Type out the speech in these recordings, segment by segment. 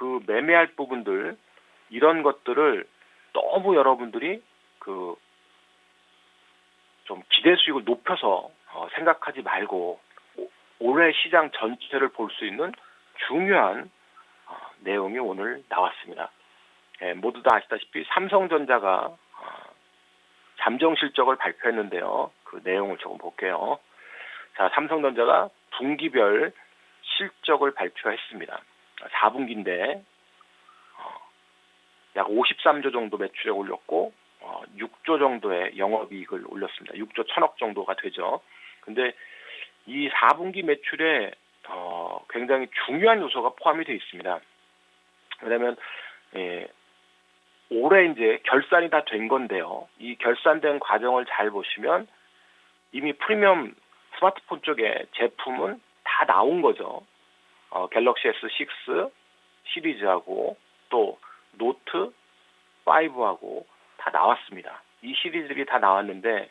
그 매매할 부분들 이런 것들을 너무 여러분들이 그 좀 기대 수익을 높여서 생각하지 말고 올해 시장 전체를 볼 수 있는 중요한 내용이 오늘 나왔습니다. 예, 모두 다 아시다시피 삼성전자가 잠정 실적을 발표했는데요. 그 내용을 조금 볼게요. 자, 삼성전자가 분기별 실적을 발표했습니다. 4분기인데 약 53조 정도 매출액 올렸고 6조 정도의 영업이익을 올렸습니다. 6조 1천억 정도가 되죠. 근데 이 4분기 매출에 굉장히 중요한 요소가 포함이 되어 있습니다. 왜냐하면 올해 이제 결산이 다 된 건데요. 이 결산된 과정을 잘 보시면 이미 프리미엄 스마트폰 쪽에 제품은 다 나온 거죠. 갤럭시 S6 시리즈하고 또 노트 5하고 다 나왔습니다. 이 시리즈들이 다 나왔는데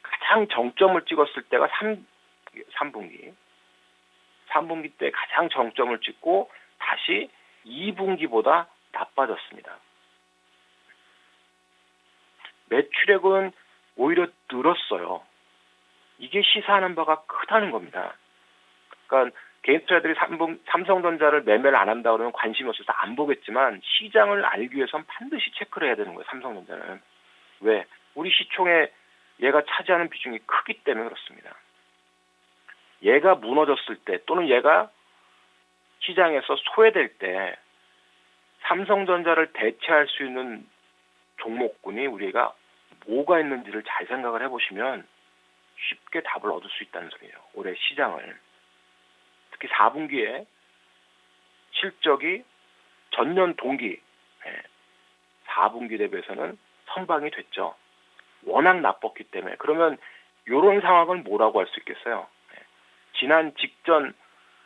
가장 정점을 찍었을 때가 3분기. 3분기 때 가장 정점을 찍고 다시 2분기보다 나빠졌습니다. 매출액은 오히려 늘었어요. 이게 시사하는 바가 크다는 겁니다. 그러니까 개인 투자자들이 삼성전자를 매매를 안 한다 그러면 관심이 없어서 안 보겠지만 시장을 알기 위해선 반드시 체크를 해야 되는 거예요. 삼성전자는. 왜? 우리 시총에 얘가 차지하는 비중이 크기 때문에 그렇습니다. 얘가 무너졌을 때 또는 얘가 시장에서 소외될 때 삼성전자를 대체할 수 있는 종목군이 우리가 뭐가 있는지를 잘 생각을 해보시면 쉽게 답을 얻을 수 있다는 소리예요. 올해 시장을. 특히 4분기에 실적이 전년 동기 4분기 대비해서는 선방이 됐죠. 워낙 나빴기 때문에. 그러면 이런 상황은 뭐라고 할 수 있겠어요? 지난 직전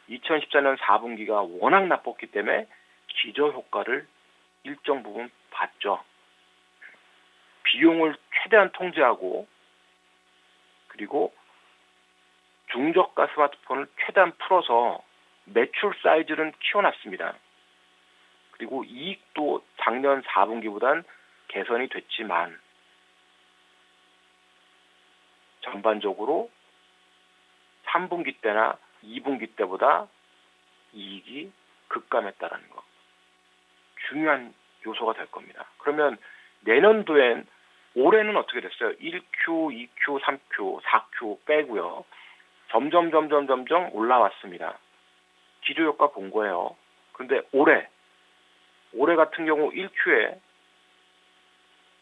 2014년 4분기가 워낙 나빴기 때문에 기저효과를 일정 부분 봤죠. 비용을 최대한 통제하고 그리고 중저가 스마트폰을 최대한 풀어서 매출 사이즈는 키워놨습니다. 그리고 이익도 작년 4분기보단 개선이 됐지만 전반적으로 3분기 때나 2분기 때보다 이익이 급감했다는 거. 중요한 요소가 될 겁니다. 그러면 내년도엔 올해는 어떻게 됐어요? 1Q, 2Q, 3Q, 4Q 빼고요. 점점 올라왔습니다. 기저효과 본 거예요. 그런데 올해 같은 경우 1Q에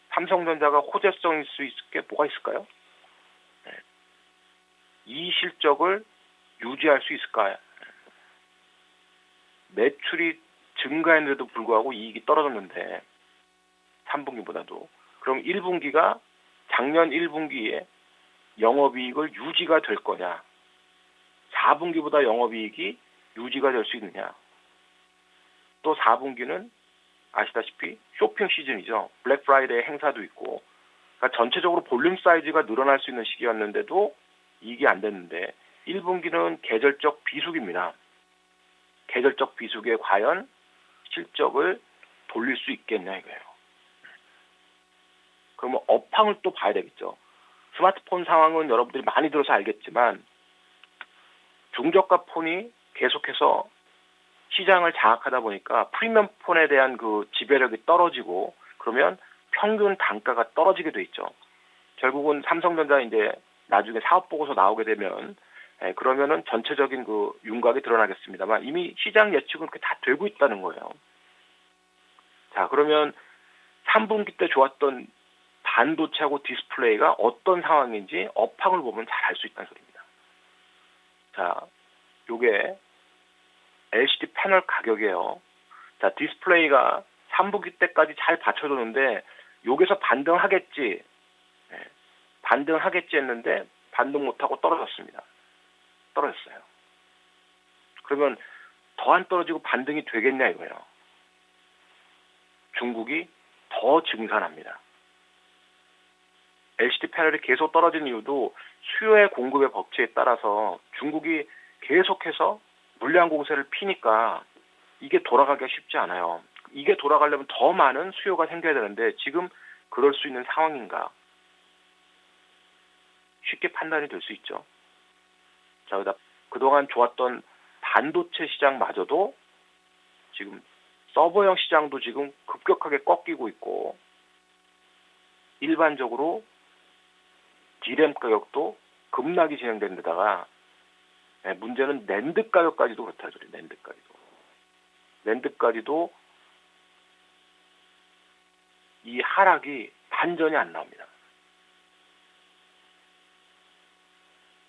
삼성전자가 호재성일 수 있을 게 뭐가 있을까요? 이 실적을 유지할 수 있을까요? 매출이 증가했는데도 불구하고 이익이 떨어졌는데 3분기보다도 그럼 1분기가 작년 1분기에 영업이익을 유지가 될 거냐 4분기보다 영업이익이 유지가 될 수 있느냐 또 4분기는 아시다시피 쇼핑 시즌이죠. 블랙 프라이데이 행사도 있고 그러니까 전체적으로 볼륨 사이즈가 늘어날 수 있는 시기였는데도 이익이 안 됐는데 1분기는 계절적 비수기입니다. 계절적 비수기에 과연 실적을 돌릴 수 있겠냐 이거예요. 그러면 업황을 또 봐야 되겠죠. 스마트폰 상황은 여러분들이 많이 들어서 알겠지만 중저가 폰이 계속해서 시장을 장악하다 보니까 프리미엄 폰에 대한 그 지배력이 떨어지고 그러면 평균 단가가 떨어지게 돼 있죠. 결국은 삼성전자 이제 나중에 사업 보고서 나오게 되면 그러면은 전체적인 그 윤곽이 드러나겠습니다만 이미 시장 예측은 그렇게 다 되고 있다는 거예요. 자, 그러면 3분기 때 좋았던 반도체하고 디스플레이가 어떤 상황인지 업황을 보면 잘 알 수 있다는 소리입니다. 자, 요게 LCD 패널 가격이에요. 자, 디스플레이가 3분기 때까지 잘 받쳐줬는데 여기서 반등하겠지 했는데 반등 못하고 떨어졌습니다. 떨어졌어요. 그러면 더 안 떨어지고 반등이 되겠냐 이거예요. 중국이 더 증산합니다. LCD 패널이 계속 떨어진 이유도 수요의 공급의 법칙에 따라서 중국이 계속해서 물량 공세를 피니까 이게 돌아가기가 쉽지 않아요. 이게 돌아가려면 더 많은 수요가 생겨야 되는데 지금 그럴 수 있는 상황인가? 쉽게 판단이 될 수 있죠. 자, 그동안 좋았던 반도체 시장마저도 지금 서버형 시장도 지금 급격하게 꺾이고 있고, 일반적으로 D램 가격도 급락이 진행된 데다가 문제는 낸드 가격까지도 그렇다죠. 낸드까지도 이 하락이 반전이 안 나옵니다.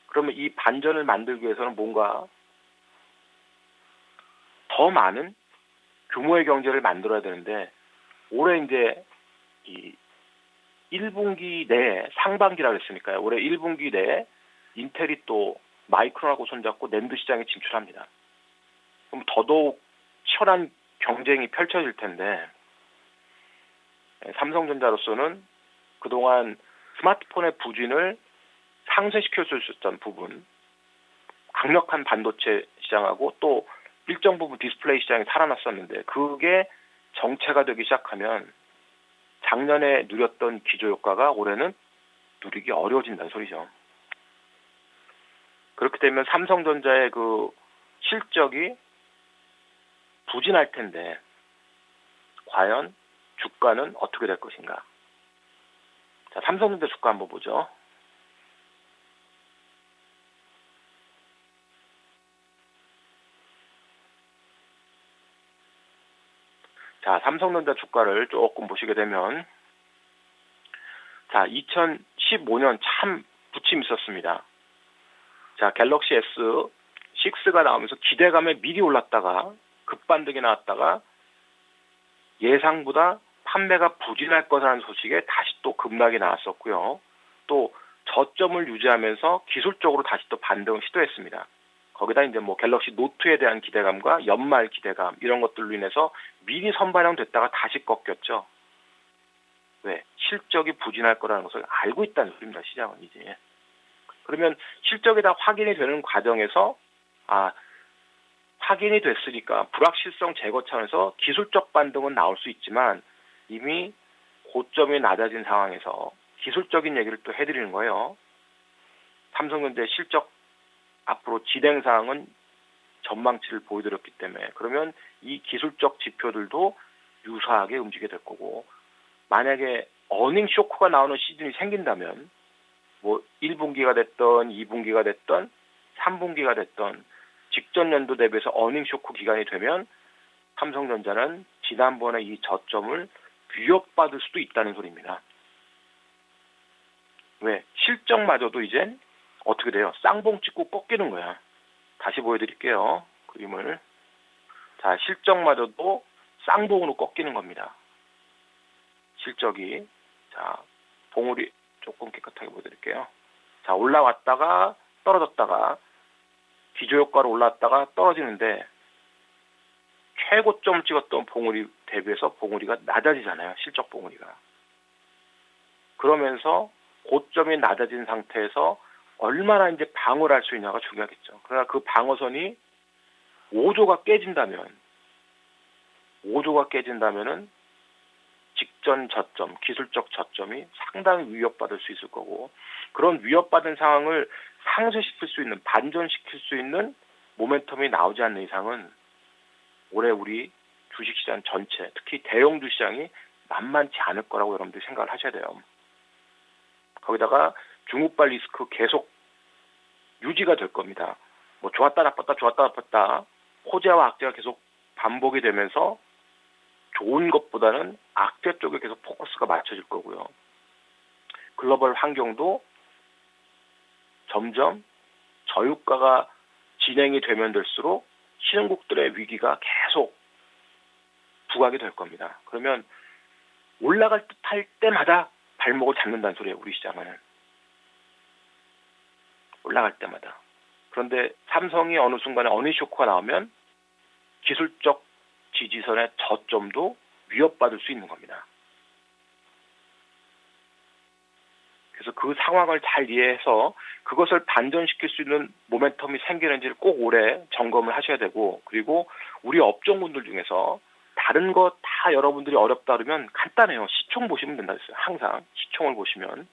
그러면 이 반전을 만들기 위해서는 뭔가 더 많은 규모의 경제를 만들어야 되는데, 올해 이제 이 1분기 내에, 상반기라고 했으니까요. 올해 1분기 내에 인텔이 또 마이크론하고 손잡고 낸드 시장에 진출합니다. 그럼 더더욱 치열한 경쟁이 펼쳐질 텐데, 삼성전자로서는 그동안 스마트폰의 부진을 상쇄시킬 수 있었던 부분, 강력한 반도체 시장하고 또 일정 부분 디스플레이 시장이 살아났었는데, 그게 정체가 되기 시작하면 작년에 누렸던 기저효과가 올해는 누리기 어려워진다는 소리죠. 그렇게 되면 삼성전자의 그 실적이 부진할 텐데, 과연 주가는 어떻게 될 것인가? 자, 삼성전자 주가 한번 보죠. 자, 삼성전자 주가를 조금 보시게 되면, 자, 2015년 참 부침 있었습니다. 자, 갤럭시 S6가 나오면서 기대감에 미리 올랐다가 급반등이 나왔다가 예상보다 판매가 부진할 거라는 소식에 다시 또 급락이 나왔었고요. 또 저점을 유지하면서 기술적으로 다시 또 반등을 시도했습니다. 거기다 이제 뭐 갤럭시 노트에 대한 기대감과 연말 기대감 이런 것들로 인해서 미리 선반영됐다가 다시 꺾였죠. 왜? 실적이 부진할 거라는 것을 알고 있다는 소리입니다. 시장은 이제. 그러면 실적이 다 확인이 되는 과정에서 확인이 됐으니까 불확실성 제거 차원에서 기술적 반등은 나올 수 있지만, 이미 고점이 낮아진 상황에서 기술적인 얘기를 또 해드리는 거예요. 삼성전자의 실적 앞으로 진행 사항은 전망치를 보여드렸기 때문에, 그러면 이 기술적 지표들도 유사하게 움직이게 될 거고, 만약에 어닝 쇼크가 나오는 시즌이 생긴다면 뭐 1분기가 됐던 2분기가 됐던 3분기가 됐던 직전 연도 대비해서 어닝 쇼크 기간이 되면 삼성전자는 지난번에 이 저점을 위협받을 수도 있다는 소리입니다. 왜? 실적마저도 이젠 어떻게 돼요? 쌍봉 찍고 꺾이는 거야. 다시 보여드릴게요. 그림을. 자, 실적마저도 쌍봉으로 꺾이는 겁니다. 실적이. 자, 봉우리 조금 깨끗하게 보여드릴게요. 자, 올라왔다가 떨어졌다가 기저효과로 올랐다가 떨어지는데, 최고점을 찍었던 봉우리 대비해서 봉우리가 낮아지잖아요. 실적 봉우리가. 그러면서 고점이 낮아진 상태에서 얼마나 이제 방어를 할 수 있냐가 중요하겠죠. 그러나 그 방어선이 5조가 깨진다면은 직전 저점, 기술적 저점이 상당히 위협받을 수 있을 거고, 그런 위협받은 상황을 상쇄시킬 수 있는, 반전시킬 수 있는 모멘텀이 나오지 않는 이상은 올해 우리 주식시장 전체, 특히 대형주 시장이 만만치 않을 거라고 여러분들이 생각을 하셔야 돼요. 거기다가 중국발 리스크 계속 유지가 될 겁니다. 뭐 좋았다 나빴다 호재와 악재가 계속 반복이 되면서 좋은 것보다는 악재 쪽에 계속 포커스가 맞춰질 거고요. 글로벌 환경도 점점 저유가가 진행이 되면 될수록 신흥국들의 위기가 계속 부각이 될 겁니다. 그러면 올라갈 듯 할 때마다 발목을 잡는다는 소리예요. 우리 시장은. 올라갈 때마다. 그런데 삼성이 어느 순간에 어닝 쇼크가 나오면 기술적 지지선의 저점도 위협받을 수 있는 겁니다. 그래서 그래서 그 상황을 잘 이해해서 그것을 반전시킬 수 있는 모멘텀이 생기는지를 꼭 올해 점검을 하셔야 되고, 그리고 우리 업종군들 중에서 다른 거 다 여러분들이 어렵다 그러면 간단해요. 시총 보시면 된다 했어요. 항상 시총을 보시면.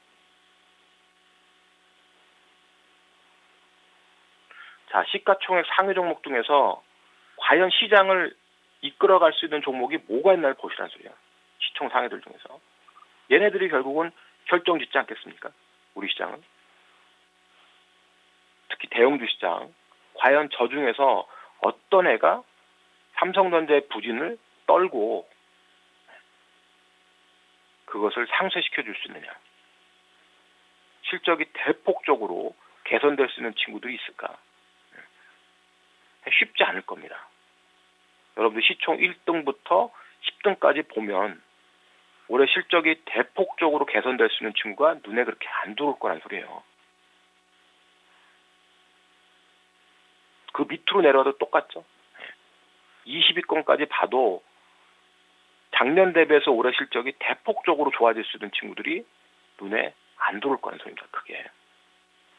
자, 시가총액 상위 종목 중에서 과연 시장을 이끌어갈 수 있는 종목이 뭐가 있나를 보시라는 소리야. 시총 상위들 중에서. 얘네들이 결국은 결정 짓지 않겠습니까? 우리 시장은. 특히 대형주 시장. 과연 저 중에서 어떤 애가 삼성전자의 부진을 떨고 그것을 상쇄시켜 줄 수 있느냐. 실적이 대폭적으로 개선될 수 있는 친구들이 있을까? 쉽지 않을 겁니다. 여러분들 시총 1등부터 10등까지 보면 올해 실적이 대폭적으로 개선될 수 있는 친구가 눈에 그렇게 안 들어올 거란 소리예요. 그 밑으로 내려와도 똑같죠. 20위권까지 봐도 작년 대비해서 올해 실적이 대폭적으로 좋아질 수 있는 친구들이 눈에 안 들어올 거란 소리입니다. 크게.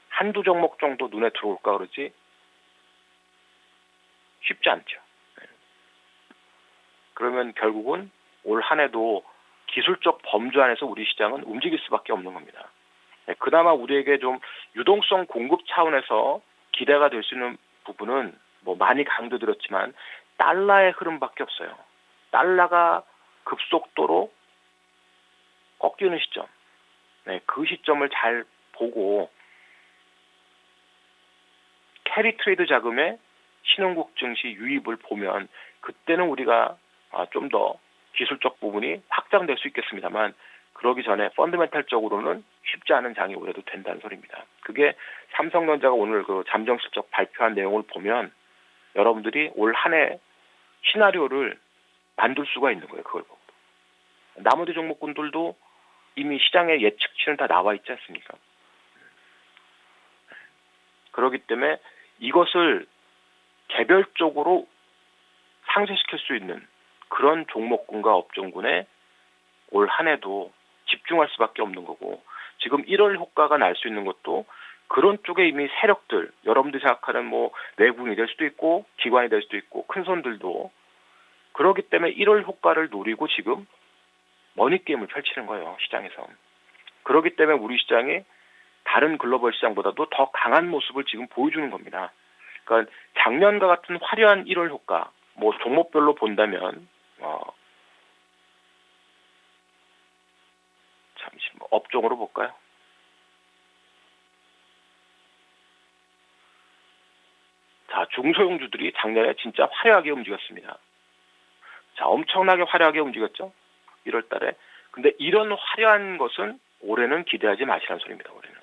한두 종목 정도 눈에 들어올까 그러지 쉽지 않죠. 그러면 결국은 올 한 해도 기술적 범주 안에서 우리 시장은 움직일 수밖에 없는 겁니다. 그나마 우리에게 좀 유동성 공급 차원에서 기대가 될 수 있는 부분은 뭐 많이 강조드렸지만 달러의 흐름밖에 없어요. 달러가 급속도로 꺾이는 시점. 그 시점을 잘 보고 캐리 트레이드 자금의 신흥국 증시 유입을 보면 그때는 우리가 좀 더 기술적 부분이 확장될 수 있겠습니다만 그러기 전에 펀더멘탈적으로는 쉽지 않은 장이 올해도 된다는 소리입니다. 그게 삼성전자가 오늘 그 잠정 실적 발표한 내용을 보면 여러분들이 올 한 해 시나리오를 만들 수가 있는 거예요. 그걸 보고. 나머지 종목군들도 이미 시장의 예측치는 다 나와 있지 않습니까? 그렇기 때문에 이것을 개별적으로 상쇄시킬 수 있는 그런 종목군과 업종군에 올 한 해도 집중할 수밖에 없는 거고 지금 1월 효과가 날 수 있는 것도 그런 쪽에 이미 세력들 여러분들이 생각하는 뭐 외국인이 될 수도 있고 기관이 될 수도 있고 큰 손들도 그렇기 때문에 1월 효과를 노리고 지금 머니게임을 펼치는 거예요. 시장에서. 그렇기 때문에 우리 시장이 다른 글로벌 시장보다도 더 강한 모습을 지금 보여주는 겁니다. 그러니까 작년과 같은 화려한 1월 효과 뭐 종목별로 본다면 잠시 업종으로 볼까요? 자, 중소형주들이 작년에 진짜 화려하게 움직였습니다. 자, 엄청나게 화려하게 움직였죠? 1월 달에. 근데 이런 화려한 것은 올해는 기대하지 마시라는 소리입니다. 올해는.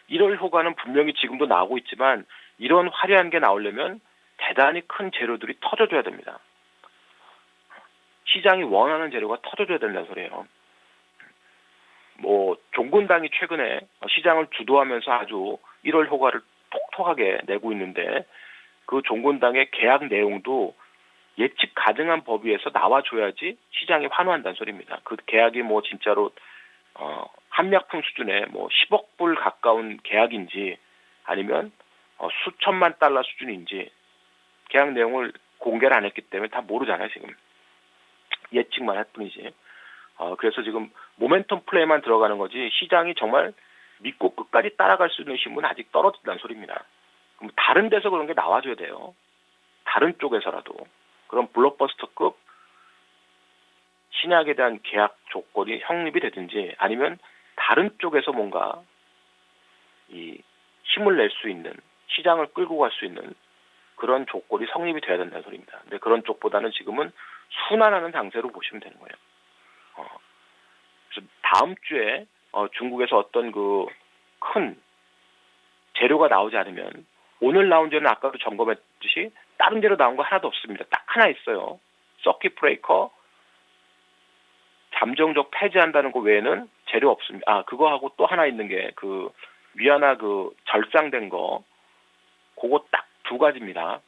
1월 효과는 분명히 지금도 나오고 있지만 이런 화려한 게 나오려면 대단히 큰 재료들이 터져줘야 됩니다. 시장이 원하는 재료가 터져줘야 된다는 소리예요. 뭐 종군당이 최근에 시장을 주도하면서 아주 1월 효과를 톡톡하게 내고 있는데 그 종군당의 계약 내용도 예측 가능한 범위에서 나와줘야지 시장이 환호한다는 소리입니다. 그 계약이 뭐 진짜로 한약품 수준의 뭐 10억 불 가까운 계약인지 아니면 수천만 달러 수준인지 계약 내용을 공개를 안 했기 때문에 다 모르잖아요. 지금 예측만 할 뿐이지. 그래서 지금 모멘텀 플레이만 들어가는 거지 시장이 정말 믿고 끝까지 따라갈 수 있는 힘은 아직 떨어진다는 소리입니다. 그럼 다른 데서 그런 게 나와줘야 돼요. 다른 쪽에서라도. 그런 블록버스터급 신약에 대한 계약 조건이 성립이 되든지 아니면 다른 쪽에서 뭔가 이 힘을 낼 수 있는 시장을 끌고 갈 수 있는 그런 조건이 성립이 돼야 된다는 소리입니다. 근데 그런 쪽보다는 지금은 순환하는 장세로 보시면 되는 거예요. 그래서 다음 주에 중국에서 어떤 그 큰 재료가 나오지 않으면 오늘 나온 재료는 아까도 점검했듯이 다른 재료 나온 거 하나도 없습니다. 딱 하나 있어요. 서킷 브레이커 잠정적 폐지한다는 거 외에는 재료 없습니다. 그거하고 또 하나 있는 게 그 위안화 그 절상된 거 그거 딱 두 가지입니다.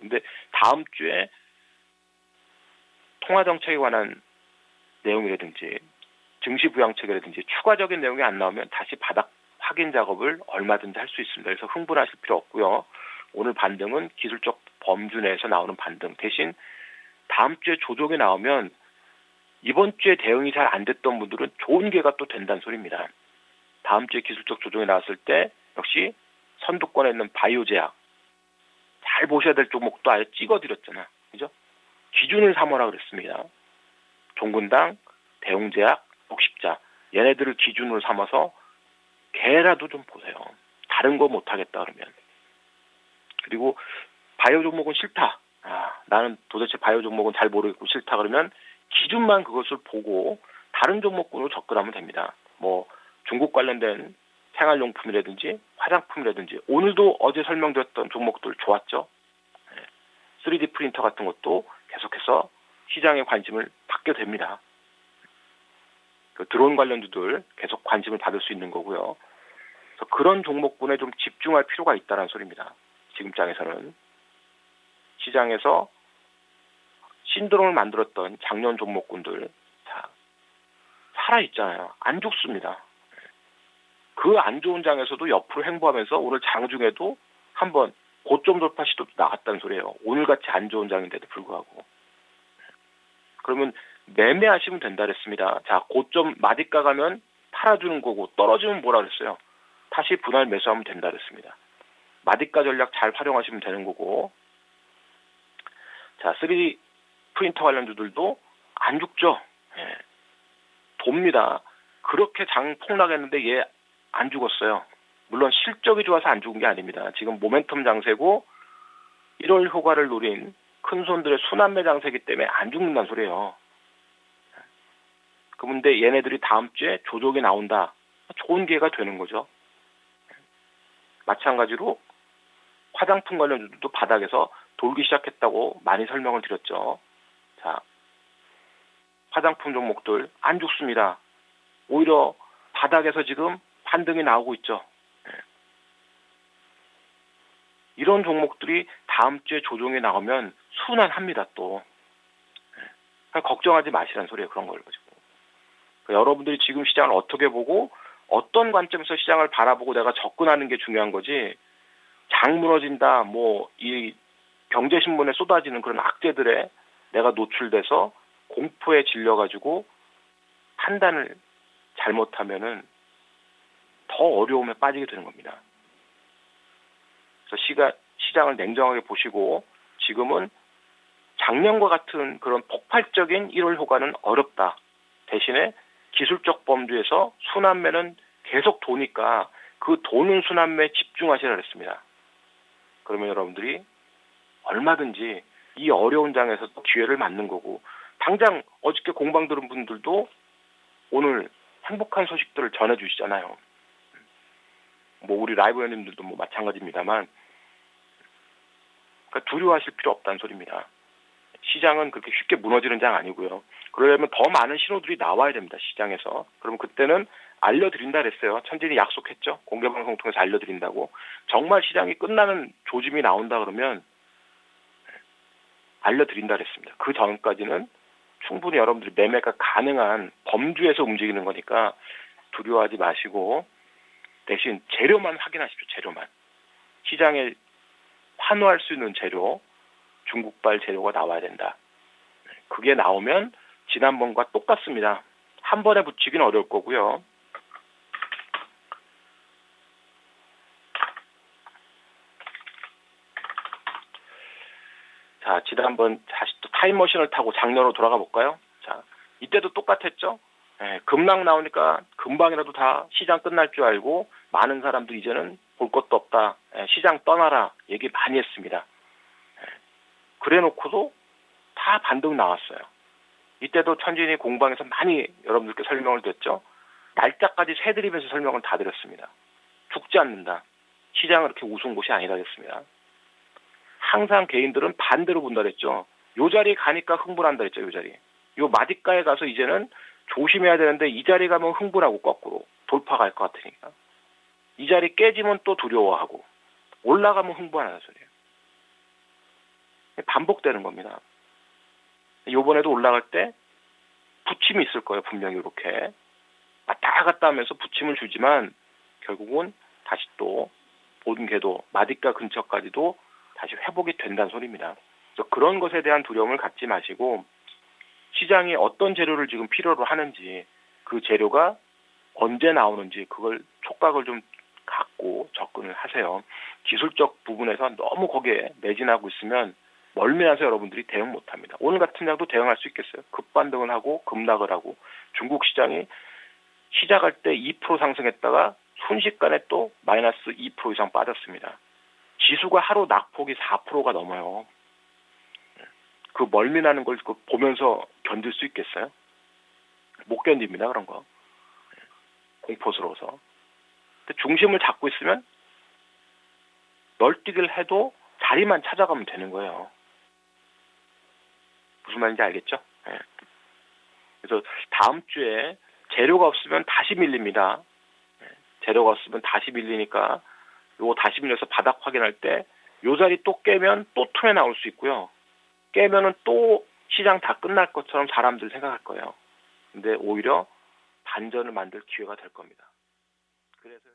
근데 다음 주에 통화 정책에 관한 내용이라든지 증시 부양책이라든지 추가적인 내용이 안 나오면 다시 바닥 확인 작업을 얼마든지 할 수 있습니다. 그래서 흥분하실 필요 없고요. 오늘 반등은 기술적 범주 내에서 나오는 반등 대신 다음 주에 조정이 나오면 이번 주에 대응이 잘 안 됐던 분들은 좋은 기회가 또 된다는 소리입니다. 다음 주에 기술적 조정이 나왔을 때 역시 선두권에 있는 바이오 제약 잘 보셔야 될 종목도 아예 찍어드렸잖아. 그죠? 기준을 삼으라 그랬습니다. 종근당, 대웅제약, 복십자 얘네들을 기준으로 삼아서 걔라도 좀 보세요. 다른 거 못하겠다 그러면. 그리고 바이오 종목은 싫다. 나는 도대체 바이오 종목은 잘 모르겠고 싫다 그러면 기준만 그것을 보고 다른 종목군으로 접근하면 됩니다. 뭐 중국 관련된 생활용품이라든지 화장품이라든지 오늘도 어제 설명드렸던 종목들 좋았죠. 3D 프린터 같은 것도 계속해서 시장의 관심을 받게 됩니다. 그 드론 관련주들 계속 관심을 받을 수 있는 거고요. 그래서 그런 종목군에 좀 집중할 필요가 있다는 소리입니다. 지금 장에서는 시장에서 신드롬을 만들었던 작년 종목군들 살아있잖아요. 안 죽습니다. 그 안 좋은 장에서도 옆으로 행보하면서 오늘 장중에도 한번 고점 돌파 시도도 나왔다는 소리예요. 오늘같이 안 좋은 장인데도 불구하고. 그러면 매매하시면 된다 그랬습니다. 자, 고점 마디가 가면 팔아주는 거고 떨어지면 뭐라 그랬어요? 다시 분할 매수하면 된다 그랬습니다. 마디가 전략 잘 활용하시면 되는 거고. 자, 3D 프린터 관련주들도 안 죽죠. 돕니다. 그렇게 장 폭락했는데 얘 안 죽었어요. 물론 실적이 좋아서 안 죽은 게 아닙니다. 지금 모멘텀 장세고 1월 효과를 노린 큰 손들의 순환매 장세기 때문에 안 죽는다는 소리예요. 그런데 얘네들이 다음 주에 조정이 나온다. 좋은 기회가 되는 거죠. 마찬가지로 화장품 관련주도 바닥에서 돌기 시작했다고 많이 설명을 드렸죠. 자, 화장품 종목들 안 죽습니다. 오히려 바닥에서 지금 반등이 나오고 있죠. 이런 종목들이 다음 주에 조정이 나오면 순환합니다 또. 걱정하지 마시라는 소리예요. 그런 걸 가지고. 여러분들이 지금 시장을 어떻게 보고 어떤 관점에서 시장을 바라보고 내가 접근하는 게 중요한 거지. 장 무너진다 뭐 이 경제신문에 쏟아지는 그런 악재들에 내가 노출돼서 공포에 질려가지고 판단을 잘못하면은 더 어려움에 빠지게 되는 겁니다. 그래서 시장을 냉정하게 보시고 지금은 작년과 같은 그런 폭발적인 1월 효과는 어렵다. 대신에 기술적 범주에서 순환매는 계속 도니까 그 도는 순환매에 집중하시라 그랬습니다. 그러면 여러분들이 얼마든지 이 어려운 장에서도 기회를 맞는 거고 당장 어저께 공방 들은 분들도 오늘 행복한 소식들을 전해주시잖아요. 뭐 우리 라이브 회원님들도 뭐 마찬가지입니다만 그러니까 두려워하실 필요 없다는 소리입니다. 시장은 그렇게 쉽게 무너지는 장 아니고요. 그러려면 더 많은 신호들이 나와야 됩니다. 시장에서. 그러면 그때는 알려드린다 그랬어요. 천진이 약속했죠. 공개방송 통해서 알려드린다고. 정말 시장이 끝나는 조짐이 나온다 그러면 알려드린다 그랬습니다. 그 전까지는 충분히 여러분들이 매매가 가능한 범주에서 움직이는 거니까 두려워하지 마시고 대신 재료만 확인하십시오. 재료만. 시장에 환호할 수 있는 재료, 중국발 재료가 나와야 된다. 그게 나오면 지난번과 똑같습니다. 한 번에 붙이기는 어려울 거고요. 자, 지난번 다시 또 타임머신을 타고 작년으로 돌아가 볼까요? 자, 이때도 똑같았죠? 급락 나오니까 금방이라도 다 시장 끝날 줄 알고 많은 사람들이 이제는 볼 것도 없다. 시장 떠나라. 얘기 많이 했습니다. 그래 놓고도 다 반등 나왔어요. 이때도 천진이 공방에서 많이 여러분들께 설명을 드렸죠. 날짜까지 세드리면서 설명을 다 드렸습니다. 죽지 않는다. 시장은 그렇게 우스운 곳이 아니다 그랬습니다. 항상 개인들은 반대로 본다 그랬죠. 요 자리에 가니까 흥분한다 그랬죠. 요 자리. 요 마디가에 가서 이제는 조심해야 되는데 이 자리 가면 흥분하고 거꾸로 돌파가 할 것 같으니까. 이 자리 깨지면 또 두려워하고 올라가면 흥분하는 소리예요. 반복되는 겁니다. 요번에도 올라갈 때 부침이 있을 거예요. 분명히 이렇게. 왔다 갔다 하면서 부침을 주지만 결국은 다시 또 본궤도 마디가 근처까지도 다시 회복이 된다는 소리입니다. 그래서 그런 것에 대한 두려움을 갖지 마시고 시장이 어떤 재료를 지금 필요로 하는지 그 재료가 언제 나오는지 그걸 촉각을 좀 갖고 접근을 하세요. 기술적 부분에서 너무 거기에 매진하고 있으면 멀미나서 여러분들이 대응 못합니다. 오늘 같은 장도 대응할 수 있겠어요? 급반등을 하고 급락을 하고 중국 시장이 시작할 때 2% 상승했다가 순식간에 또 마이너스 2% 이상 빠졌습니다. 지수가 하루 낙폭이 4%가 넘어요. 그 멀미나는 걸 보면서 견딜 수 있겠어요? 못 견딥니다, 그런 거. 공포스러워서. 근데 중심을 잡고 있으면 널뛰기를 해도 자리만 찾아가면 되는 거예요. 무슨 말인지 알겠죠? 네. 그래서 다음 주에 재료가 없으면 다시 밀립니다. 재료가 없으면 다시 밀리니까 요거 다시 밀려서 바닥 확인할 때 요 자리 또 깨면 또 tum에 나올 수 있고요. 깨면은 또 시장 다 끝날 것처럼 사람들 생각할 거예요. 근데 오히려 반전을 만들 기회가 될 겁니다. 그래서